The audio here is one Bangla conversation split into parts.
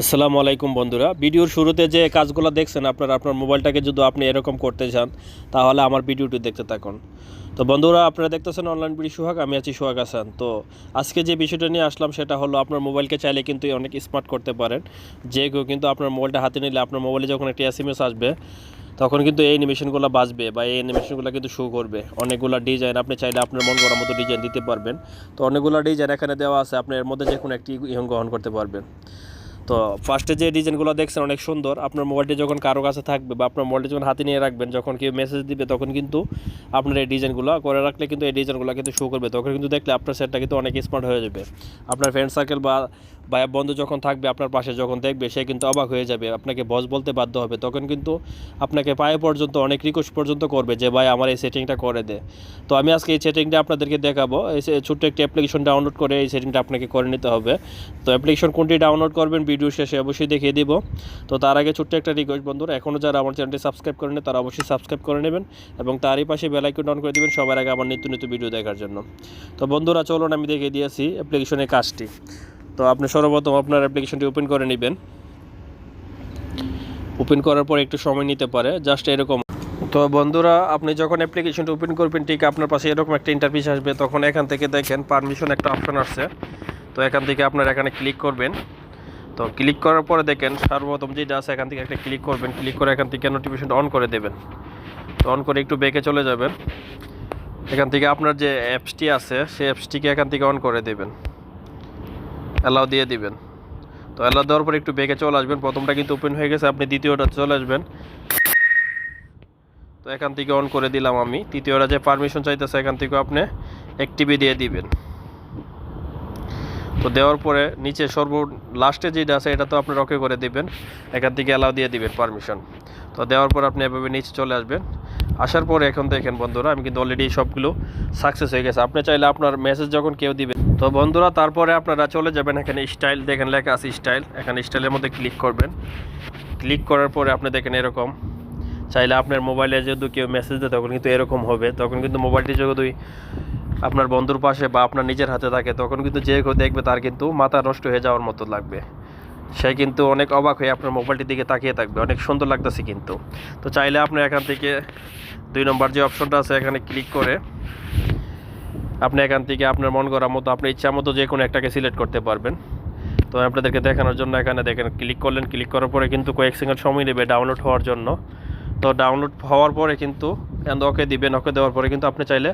আসসালামু আলাইকুম বন্ধুরা, ভিডিওর শুরুতে যে কাজগুলো দেখছেন আপনার মোবাইলটাকে যদি আপনি এরকম করতে চান তাহলে আমার ভিডিওটি দেখতে থাকুন। তো বন্ধুরা, আপনারা দেখতেছেন অনলাইন বিডি সোহাগ, আমি আছি সোহাগ হাসান। তো আজকে যে বিষয়টা নিয়ে আসলাম সেটা হলো আপনার মোবাইলকে চাইলে কিন্তু অনেক স্মার্ট করতে পারেন। যে কেউ কিন্তু আপনার মোবাইলটা হাতে নিলে আপনার মোবাইলে যখন একটি এসএমএস আসবে তখন কিন্তু এই অ্যানিমেশনগুলো বাজবে বা এই অ্যানিমেশনগুলো কিন্তু শো করবে। অনেকগুলো ডিজাইন আপনি চাইলে আপনার মন করার মতো ডিজাইন দিতে পারবেন। তো অনেকগুলো ডিজাইন এখানে দেওয়া আছে, আপনি এর মধ্যে যে কোনো একটি গ্রহণ করতে পারবেন। তো ফার্স্টে যে ডিজাইনগুলো দেখছেন অনেক সুন্দর। আপনার মোবাইলটি যখন কারো কাছে থাকবে বা আপনার মোবাইলটি যখন হাতে নিয়ে রাখবেন, যখন কেউ মেসেজ দিবে তখন কিন্তু আপনার এই ডিজাইনগুলো করে রাখলে কিন্তু এই ডিজাইনগুলো কিন্তু শো করবে। তখন কিন্তু দেখলে আপনার সেটটা কিন্তু অনেক স্মার্ট হয়ে যাবে। আপনার ফ্রেন্ড সার্কেল বা বন্ধু যখন থাকবে আপনার পাশে, যখন দেখবে সে কিন্তু অবাক হয়ে যাবে, আপনাকে বস বলতে বাধ্য হবে। তখন কিন্তু আপনাকে পায়ে পর্যন্ত অনেক রিকোয়েস্ট পর্যন্ত করবে যে ভাই আমার এই সেটিংটা করে দে। তো আমি আজকে এই সেটিংটা আপনাদেরকে দেখাবো। এই ছোট্ট একটি অ্যাপ্লিকেশন ডাউনলোড করে এই সেটিংটা আপনাকে করে নিতে হবে। তো অ্যাপ্লিকেশন কোনটি ডাউনলোড করবেন ভিডিও শেষে অবশ্যই দেখিয়ে দিব। তো তার আগে ছোট্ট একটা রিকোয়েস্ট বন্ধুরা, এখনও যারা আমার চ্যানেলটি সাবস্ক্রাইব করেন তারা অবশ্যই সাবস্ক্রাইব করে নেবেন এবং তারই পাশে বেল আইকন অন করে দেবেন সবার আগে আমার নিত্য নিত্য ভিডিও দেখার জন্য। তো বন্ধুরা চলুন আমি দেখিয়ে দিয়েছি অ্যাপ্লিকেশনের কাজটি। তো আপনি সর্বপ্রথম আপনার অ্যাপ্লিকেশনটি ওপেন করে নেবেন। ওপেন করার পর একটু সময় নিতে পারে, জাস্ট এরকম। তো বন্ধুরা, আপনি যখন অ্যাপ্লিকেশনটা ওপেন করবেন ঠিক আপনার পাশে এরকম একটা ইন্টারফেস আসবে। তখন এখান থেকে দেখেন পারমিশন একটা অপশন আসছে। তো এখান থেকে আপনার এখানে ক্লিক করবেন। তো ক্লিক করার পরে দেখেন সর্বপ্রথম যেটা আছে এখান থেকে একটা ক্লিক করবেন। ক্লিক করে এখান থেকে নোটিফিকেশনটা অন করে দেবেন। তো অন করে একটু ব্যাকে চলে যাবেন। এখান থেকে আপনার যে অ্যাপসটি আছে সেই অ্যাপসটিকে এখান থেকে অন করে দেবেন, অ্যালাউ দিয়ে দিবেন। তো অ্যালাউ দেওয়ার পর একটু ব্যাকে চলে আসবেন। প্রথমটা কিন্তু ওপেন হয়ে গেছে, আপনি দ্বিতীয়টা চলে আসবেন। তো এখান থেকে অন করে দিলাম আমি। তৃতীয়টা যে পারমিশন চাইতেছে এখান থেকে আপনি অ্যাক্টিভে দিয়ে দিবেন। তো দেওয়ার পরে নিচে লাস্টে যেটা আছে এটা তো আপনার ওকে করে দিবেন, এখান থেকে অ্যালাউ দিয়ে দিবেন পারমিশন। তো দেওয়ার পর আপনি এভাবে নিচে চলে আসবেন। আসার পরে এখন দেখেন বন্ধুরা, আমি কিন্তু অলরেডি সবগুলো সাকসেস হয়ে গেছে। আপনি চাইলে আপনার মেসেজ যখন কেউ দিবেন, তো বন্ধুরা তারপরে আপনারা চলে যাবেন এখানে স্টাইল, দেখেন লেখা আছে স্টাইল। এখানে স্টাইলের মধ্যে ক্লিক করবেন। ক্লিক করার পরে আপনি দেখেন এরকম, চাইলে আপনার মোবাইলে যদি কেউ মেসেজ দেয় তখন কিন্তু এরকম হবে। তখন কিন্তু মোবাইলটি যদি আপনার বন্ধুর পাশে বা আপনার নিজের হাতে থাকে তখন কিন্তু যে কেউ দেখবে তার কিন্তু মাথা নষ্ট হয়ে যাওয়ার মতো লাগবে। সে কিন্তু অনেক অবাক হয়ে আপনার মোবাইলটির দিকে তাকিয়ে থাকবে, অনেক সুন্দর লাগতেছে কিন্তু। তো চাইলে আপনি এখান থেকে 2 নম্বর যে অপশনটা আছে এখানে ক্লিক করে আপনি এখান থেকে আপনার মন করার মতো আপনার ইচ্ছা মতো যে কোনো একটাকে সিলেক্ট করতে পারবেন। তো আপনাদেরকে দেখানোর জন্য এখানে দেখেন ক্লিক করলেন। ক্লিক করার পরে কিন্তু কয়েক সেকেন্ড সময় নেবে ডাউনলোড হওয়ার জন্য। তো ডাউনলোড হওয়ার পরে কিন্তু ওকে দিবেন। ওকে দেওয়ার পরে কিন্তু আপনি চাইলে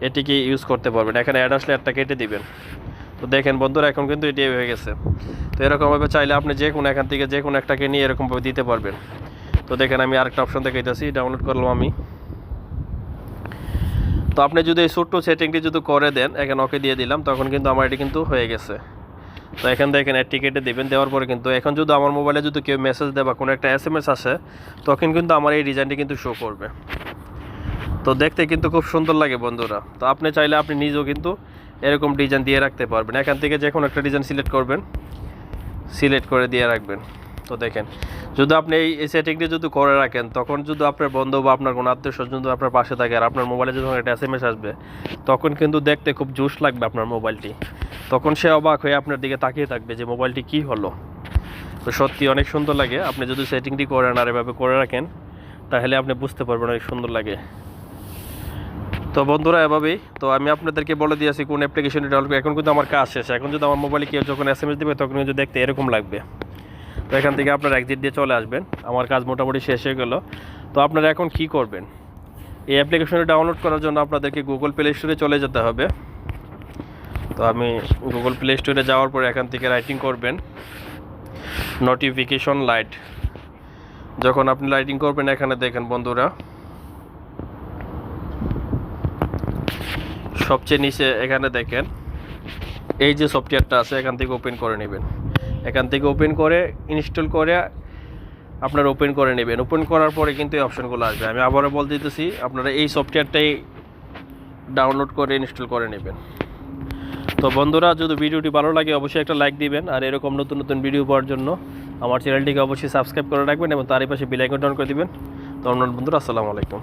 এটিকে ইউজ করতে পারবেন। এখানে অ্যাড আসলে একটা কেটে দিবেন। তো দেখেন বন্ধুরা, এখন কিন্তু এটি হয়ে গেছে। তো এরকমভাবে চাইলে আপনি যে কোনো এখান থেকে যে কোনো একটাকে নিয়ে এরকমভাবে দিতে পারবেন। তো দেখেন আমি আরেকটা অপশন দেখাইতেছি, ডাউনলোড করলাম আমি। তো আপনি যদি এই ছোট্ট সেটিংটি যদি করে দেন, এখানে ওকে দিয়ে দিলাম, তখন কিন্তু আমার এটি কিন্তু হয়ে গেছে। তো এখান থেকে এখানে টিকেটে দেবেন। দেওয়ার পরে কিন্তু এখন যদি আমার মোবাইলে যদি কেউ মেসেজ দেয় বা কোনো একটা এসএমএস আসে তখন কিন্তু আমার এই ডিজাইনটি কিন্তু শো করবে। তো দেখতে কিন্তু খুব সুন্দর লাগে বন্ধুরা। তো আপনি চাইলে আপনি নিজেও কিন্তু এরকম ডিজাইন দিয়ে রাখতে পারবেন। এখান থেকে যে কোনো একটা ডিজাইন সিলেক্ট করবেন, সিলেক্ট করে দিয়ে রাখবেন। তো দেখেন যদি আপনি এই সেটিংটি যদি করে রাখেন তখন যদি আপনার বন্ধু বা আপনার কোনো আত্মীয় স্বজন যদি আপনার পাশে থাকে আর আপনার মোবাইলে যখন একটা এসএমএস আসবে তখন কিন্তু দেখতে খুব জোশ লাগবে আপনার মোবাইলটি। তখন সে অবাক হয়ে আপনার দিকে তাকিয়ে থাকবে যে মোবাইলটি কী হলো। তো সত্যি অনেক সুন্দর লাগে। আপনি যদি সেটিংটি করেন আর এভাবে করে রাখেন তাহলে আপনি বুঝতে পারবেন অনেক সুন্দর লাগে। তো বন্ধুরা এভাবেই তো আমি আপনাদেরকে বলে দিয়েছি কোন অ্যাপ্লিকেশনটি ডাউনলোড করে। এখন কিন্তু আমার কাজ শেষ। এখন যদি আমার মোবাইলে কেউ যখন এসএমএস দেবে তখন কিন্তু দেখতে এরকম লাগবে। তো এখান থেকে আপনার এক্সিট দিয়ে চলে আসবেন। আমার কাজ মোটামুটি শেষ হয়ে গেল। তো আপনারা এখন কি করবেন, এই অ্যাপ্লিকেশনটি ডাউনলোড করার জন্য আপনাদেরকে গুগল প্লে স্টোরে চলে যেতে হবে। তো আমি গুগল প্লে স্টোরে যাওয়ার পরে এখান থেকে রাইটিং করবেন নোটিফিকেশন লাইট। যখন আপনি রাইটিং করবেন এখানে দেখেন বন্ধুরা সবচেয়ে নিচে এখানে দেখেন এই যে সফটওয়্যারটা আছে এখান থেকে ওপেন করে নেবেন। এখান থেকে ওপেন করে ইনস্টল করে আপনারা ওপেন করে নেবেন। ওপেন করার পরে কিন্তু এই অপশনগুলো আসবে। আমি আবারও বলতে দিতেছি, আপনারা এই সফটওয়্যারটাই ডাউনলোড করে ইনস্টল করে নেবেন। তো বন্ধুরা, যদি ভিডিওটি ভালো লাগে অবশ্যই একটা লাইক দিবেন আর এরকম নতুন নতুন ভিডিও পাওয়ার জন্য আমার চ্যানেলটিকে অবশ্যই সাবস্ক্রাইব করে রাখবেন এবং তারই পাশে বেল আইকনটা অন করে দিবেন। তো বন্ধুরা, আসসালামু আলাইকুম।